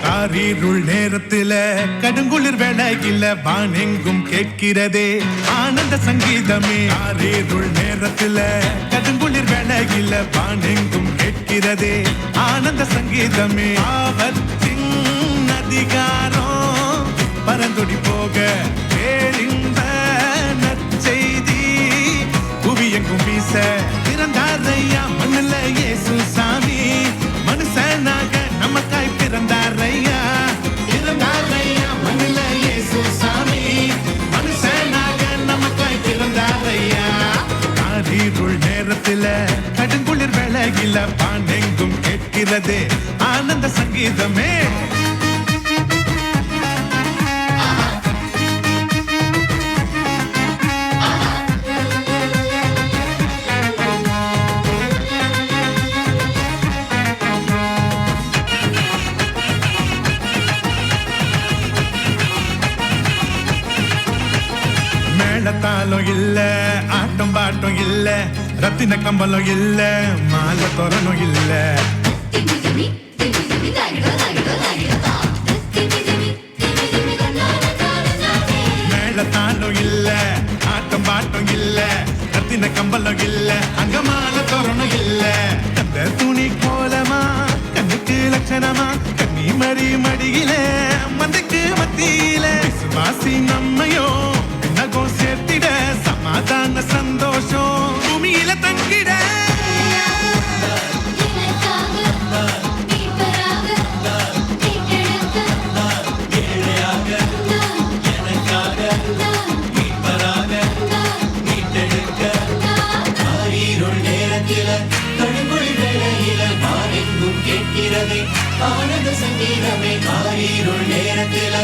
காரிருள் நேரத்தில கடுங்குளிர் வேளையில வானெங்கும் கேட்கிறதே ஆனந்த சங்கீதமே. காரிருள் நேரத்தில கடுங்குளிர் வேளையில வானெங்கும் கேட்கிறதே ஆனந்த சங்கீதமே. ஆபத்தின் அதிகாரம் பரந்தொடி போக பேரின்ப நற்செய்தி புவியெங்கும் வீச பிறந்தாரையா மண்ணுல இயேசு சாமி. மனுஷனாக நமக்காய் பிறந்தாரையா பிறந்தாரையா மண்ணுல இயேசு சாமி. மனுஷனாக நமக்காய் பிறந்தாரையா. காரிருள் நேரத்தில கடுங்குளிர் வேளையில வானெங்கும் கேட்கிறதே ஆனந்த சங்கீதமே. மேளத்தாலும் இல்ல ஆட்டம் பாட்டம் இல்ல ரத்தின கம்பலம் இல்ல மாலை தோரணும் இல்ல. மேளத்தாலும் இல்ல ஆட்டம் பாட்டம் இல்ல ரத்தின கம்பலம் இல்ல அங்க மாலை தோரணும் இல்ல. அந்த துணி கோலமா கண்ணுக்கு லட்சணமா கண்ணி மறி மடியில மந்தைக்கு மத்தியில விசுவாசி நம்மையோ சேர்த்திட சமாதான சந்தோஷம் பூமியில தங்கிட. ஆனந்த சங்கீதமே. காரிருள் நேரத்தில